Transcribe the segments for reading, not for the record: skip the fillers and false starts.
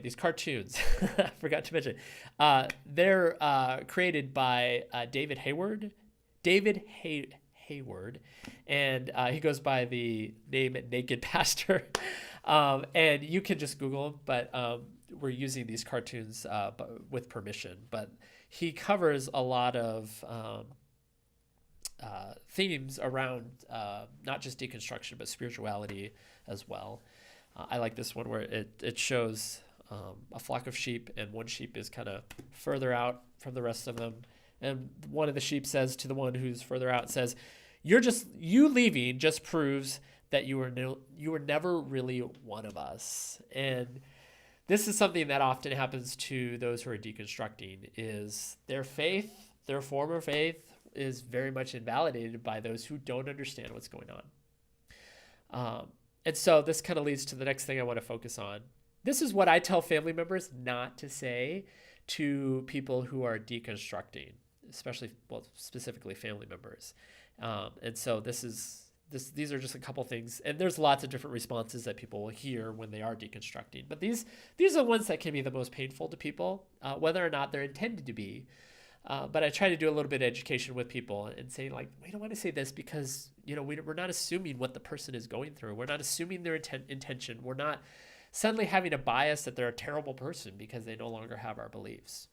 these cartoons, I forgot to mention, they're created by David Hayward, and he goes by the name Naked Pastor. And you can just Google him, but we're using these cartoons with permission. But he covers a lot of themes around not just deconstruction, but spirituality as well. I like this one where it shows a flock of sheep, and one sheep is kind of further out from the rest of them. And one of the sheep says to the one who's further out, says, you leaving just proves that you were never really one of us. And this is something that often happens to those who are deconstructing, is their faith, their former faith, is very much invalidated by those who don't understand what's going on. And so this kind of leads to the next thing I want to focus on. This is what I tell family members not to say to people who are deconstructing, especially, well, specifically family members. And so these are just a couple things, and there's lots of different responses that people will hear when they are deconstructing. But these are the ones that can be the most painful to people, whether or not they're intended to be. But I try to do a little bit of education with people and say, like, we don't want to say this because, we're not assuming what the person is going through. We're not assuming their intention. We're not suddenly having a bias that they're a terrible person because they no longer have our beliefs.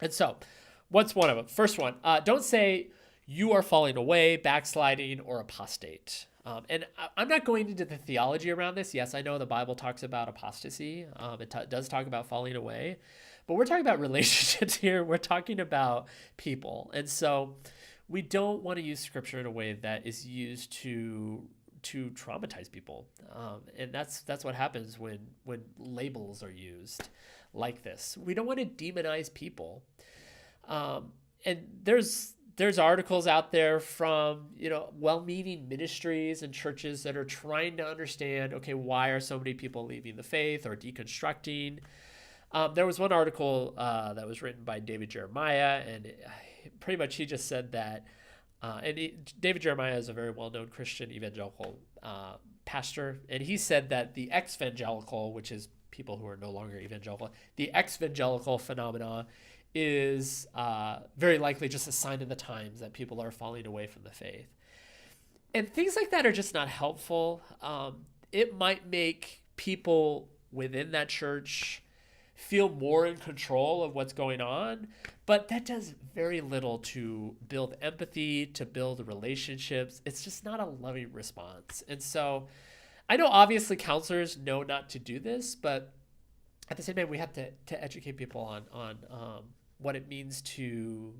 And so what's one of them? First one, don't say you are falling away, backsliding, or apostate. And I'm not going into the theology around this. Yes, I know the Bible talks about apostasy. It does talk about falling away. But we're talking about relationships here. We're talking about people. And so we don't want to use scripture in a way that is used to traumatize people. And that's what happens when labels are used like this. We don't want to demonize people. And there's articles out there from, well-meaning ministries and churches that are trying to understand, okay, why are so many people leaving the faith or deconstructing? There was one article that was written by David Jeremiah, and pretty much he just said that, David Jeremiah is a very well-known Christian evangelical pastor, and he said that the ex-evangelical, which is people who are no longer evangelical, the ex-evangelical phenomena is very likely just a sign of the times that people are falling away from the faith. And things like that are just not helpful. It might make people within that church feel more in control of what's going on, but that does very little to build empathy, to build relationships. It's just not a loving response. And so I know obviously counselors know not to do this, but at the same time, we have to educate people on what it means to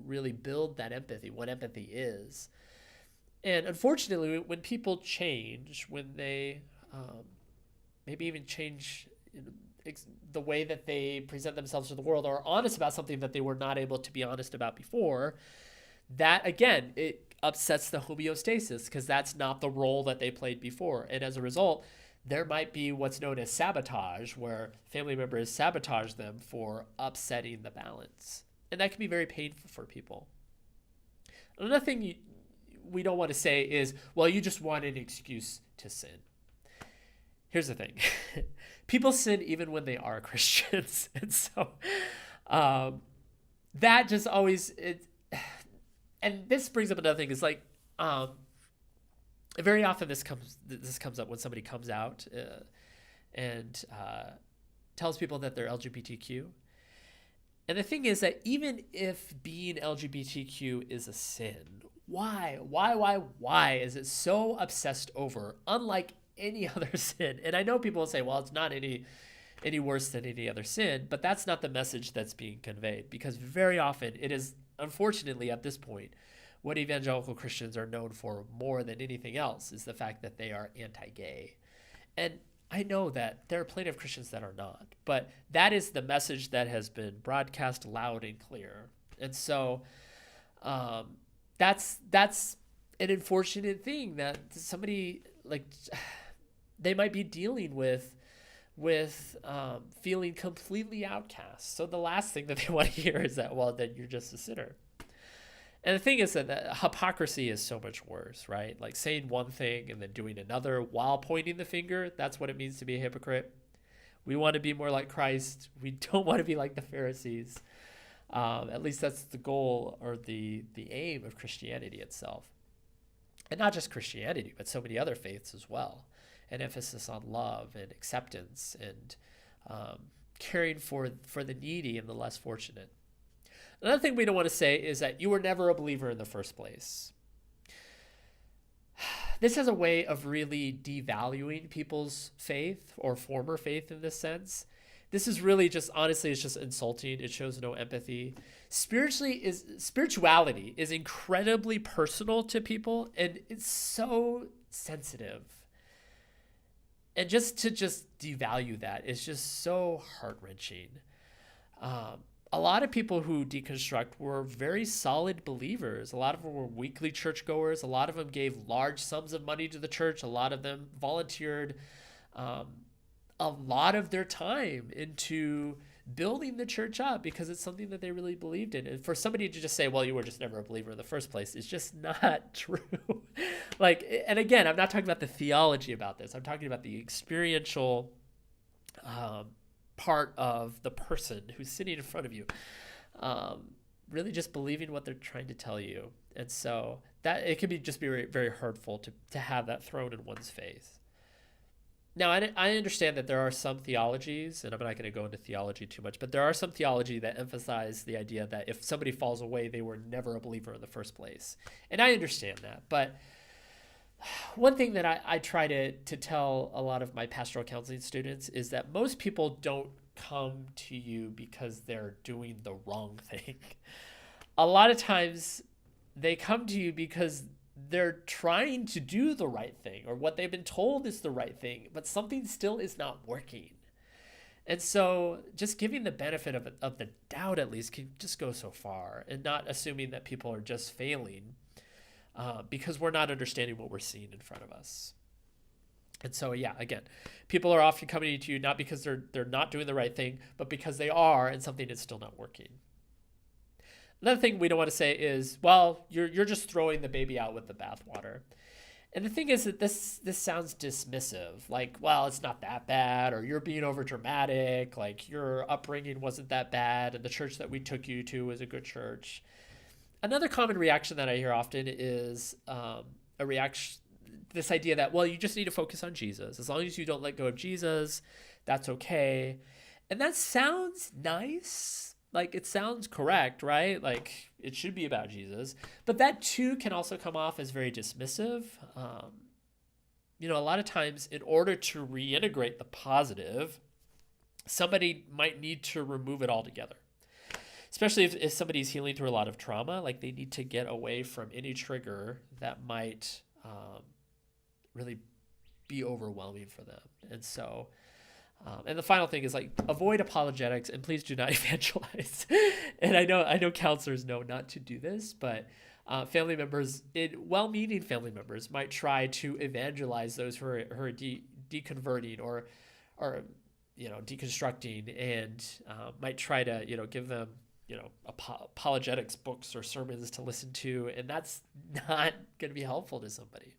really build that empathy, what empathy is. And unfortunately, when people change, when they maybe even change the way that they present themselves to the world, or are honest about something that they were not able to be honest about before, that again, it upsets the homeostasis, because that's not the role that they played before. And as a result, there might be what's known as sabotage, where family members sabotage them for upsetting the balance. And that can be very painful for people. Another thing we don't want to say is, well, you just want an excuse to sin. Here's the thing. People sin even when they are Christians. And so that just always, and this brings up another thing, is like, very often this comes up when somebody comes out and tells people that they're LGBTQ. And the thing is that even if being LGBTQ is a sin, why is it so obsessed over, unlike any other sin? And I know people will say, well, it's not any worse than any other sin, but that's not the message that's being conveyed, because very often it is, unfortunately at this point, what evangelical Christians are known for more than anything else is the fact that they are anti-gay. And I know that there are plenty of Christians that are not, but that is the message that has been broadcast loud and clear. And so that's an unfortunate thing, that somebody, like, they might be dealing with feeling completely outcast. So the last thing that they want to hear is that, well, then you're just a sinner. And the thing is that hypocrisy is so much worse, right? Like saying one thing and then doing another while pointing the finger. That's what it means to be a hypocrite. We want to be more like Christ. We don't want to be like the Pharisees. At least that's the goal or the aim of Christianity itself. And not just Christianity, but so many other faiths as well. An emphasis on love and acceptance and caring for the needy and the less fortunate. Another thing we don't want to say is that you were never a believer in the first place. This has a way of really devaluing people's faith or former faith in this sense. This is really just, honestly, it's just insulting. It shows no empathy. Spirituality is incredibly personal to people, and it's so sensitive. And just to devalue that is just so heart-wrenching. A lot of people who deconstruct were very solid believers. A lot of them were weekly churchgoers. A lot of them gave large sums of money to the church. A lot of them volunteered a lot of their time into building the church up because it's something that they really believed in. And for somebody to just say, well, you were just never a believer in the first place, is just not true. And again, I'm not talking about the theology about this. I'm talking about the experiential part of the person who's sitting in front of you, really just believing what they're trying to tell you. And so that it can be very, very hurtful to have that thrown in one's face. Now, I understand that there are some theologies, and I'm not going to go into theology too much, but there are some theology that emphasize the idea that if somebody falls away, they were never a believer in the first place. And I understand that. But one thing that I try to tell a lot of my pastoral counseling students is that most people don't come to you because they're doing the wrong thing. A lot of times they come to you because they're trying to do the right thing, or what they've been told is the right thing, but something still is not working. And so just giving the benefit of the doubt at least can just go so far, and not assuming that people are just failing because we're not understanding what we're seeing in front of us. And so, yeah, again, people are often coming to you not because they're not doing the right thing, but because they are, and something is still not working. Another thing we don't want to say is, well, you're just throwing the baby out with the bathwater. And the thing is that this sounds dismissive, like, well, it's not that bad, or you're being over dramatic, like your upbringing wasn't that bad, and the church that we took you to was a good church. Another common reaction that I hear often is this idea that, well, you just need to focus on Jesus. As long as you don't let go of Jesus, that's okay. And that sounds nice. Like, it sounds correct, right? Like, it should be about Jesus. But that, too, can also come off as very dismissive. A lot of times, in order to reintegrate the positive, somebody might need to remove it altogether. Especially if somebody's healing through a lot of trauma, like, they need to get away from any trigger that might really be overwhelming for them. And so... and the final thing is, like, avoid apologetics and please do not evangelize. And I know counselors know not to do this, but family members, well-meaning family members, might try to evangelize those who are deconverting or deconstructing, and might try to give them apologetics books or sermons to listen to, and that's not going to be helpful to somebody.